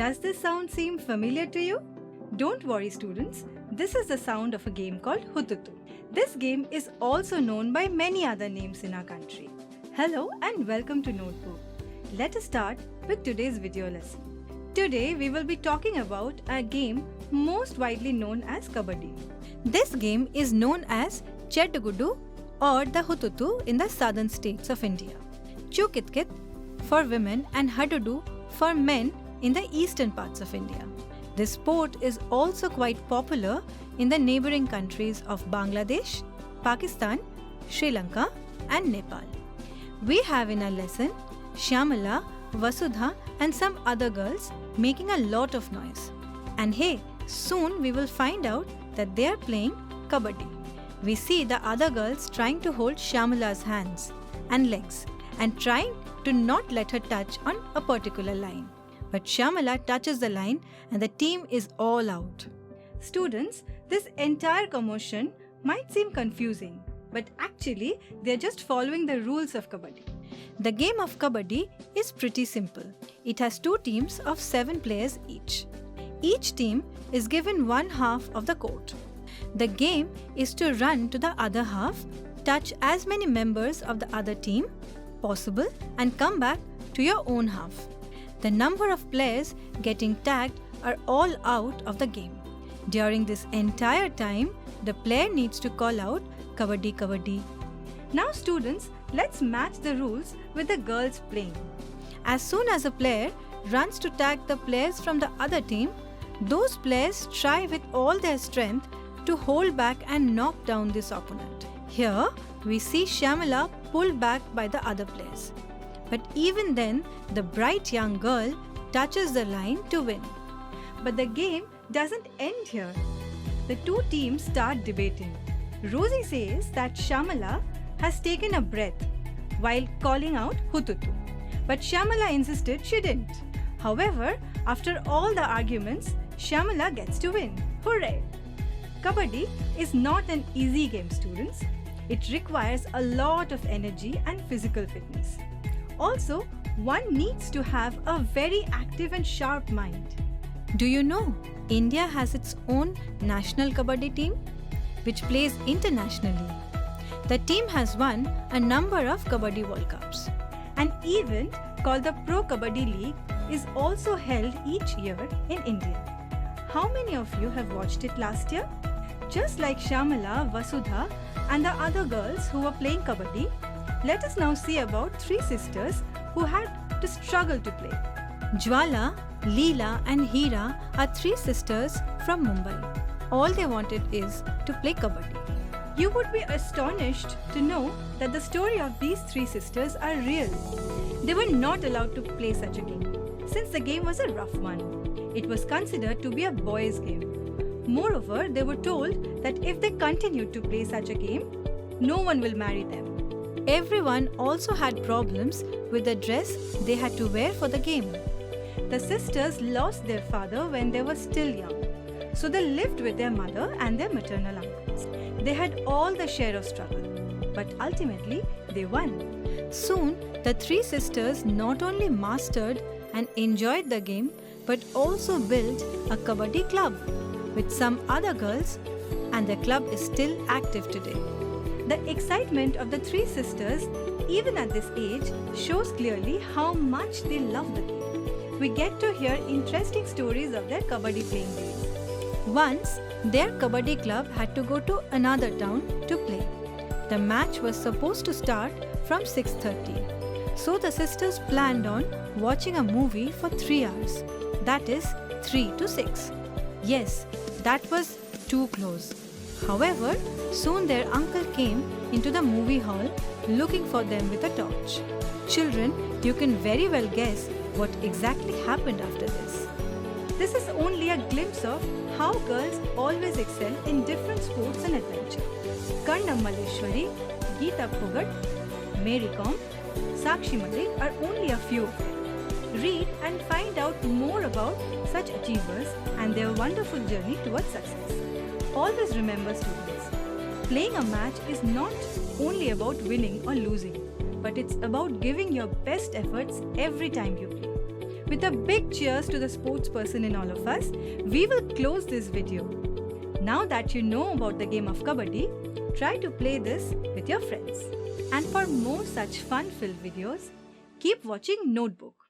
Does this sound seem familiar to you? Don't worry students, this is the sound of a game called Hututu. This game is also known by many other names in our country. Hello and welcome to Notebook. Let us start with today's video lesson. Today we will be talking about a game most widely known as kabbadi. This game is known as Chettugudu or the Hututu in the southern states of India. Chukitkit for women and Hadudu for men in the eastern parts of India. This sport is also quite popular in the neighboring countries of Bangladesh, Pakistan, Sri Lanka and Nepal. We have in our lesson Shyamala, Vasudha and some other girls making a lot of noise. And hey, soon we will find out that they are playing kabbadi. We see the other girls trying to hold Shyamala's hands and legs and trying to not let her touch on a particular line. But Shyamala touches the line and the team is all out. Students, this entire commotion might seem confusing, but actually they are just following the rules of kabbadi. The game of kabbadi is pretty simple. It has two teams of 7 players each. Each team is given one half of the court. The game is to run to the other half, touch as many members of the other team possible and come back to your own half. The number of players getting tagged are all out of the game. During this entire time, the player needs to call out kabbadi kabbadi. Now students, let's match the rules with the girls playing. As soon as a player runs to tag the players from the other team, those players try with all their strength to hold back and knock down this opponent. Here, we see Shyamala pulled back by the other players. But even then, the bright young girl touches the line to win. But the game doesn't end here. The two teams start debating. Rosie says that Shyamala has taken a breath while calling out Hututu. But Shyamala insisted she didn't. However, after all the arguments, Shyamala gets to win. Hooray! Kabbadi is not an easy game, students. It requires a lot of energy and physical fitness. Also, one needs to have a very active and sharp mind. Do you know, India has its own national kabbadi team, which plays internationally. The team has won a number of Kabbadi World Cups. An event called the Pro Kabbadi League is also held each year in India. How many of you have watched it last year? Just like Shyamala, Vasudha and the other girls who were playing kabbadi, let us now see about 3 sisters who had to struggle to play. Jwala, Leela and Hira are 3 sisters from Mumbai. All they wanted is to play kabbadi. You would be astonished to know that the story of these 3 sisters are real. They were not allowed to play such a game, since the game was a rough one. It was considered to be a boys' game. Moreover, they were told that if they continued to play such a game, no one will marry them. Everyone also had problems with the dress they had to wear for the game. The sisters lost their father when they were still young, so they lived with their mother and their maternal uncles. They had all the share of struggle, but ultimately they won. Soon, the 3 sisters not only mastered and enjoyed the game, but also built a kabbadi club with some other girls, and the club is still active today. The excitement of the 3 sisters, even at this age, shows clearly how much they love the game. We get to hear interesting stories of their kabbadi playing days. Once, their kabbadi club had to go to another town to play. The match was supposed to start from 6:30. So the sisters planned on watching a movie for 3 hours. That is 3 to 6. Yes, that was too close. However, soon their uncle came into the movie hall looking for them with a torch. Children, you can very well guess what exactly happened after this. This is only a glimpse of how girls always excel in different sports and adventure. Karnam Malleshwari, Geeta Phogat, Mary Kom, Sakshi Malik are only a few of them. Read and find out more about such achievers and their wonderful journey towards success. Always remember, students, playing a match is not only about winning or losing, but it's about giving your best efforts every time you play. With a big cheers to the sports person in all of us, we will close this video. Now that you know about the game of kabbadi, try to play this with your friends. And for more such fun-filled videos, keep watching Notebook.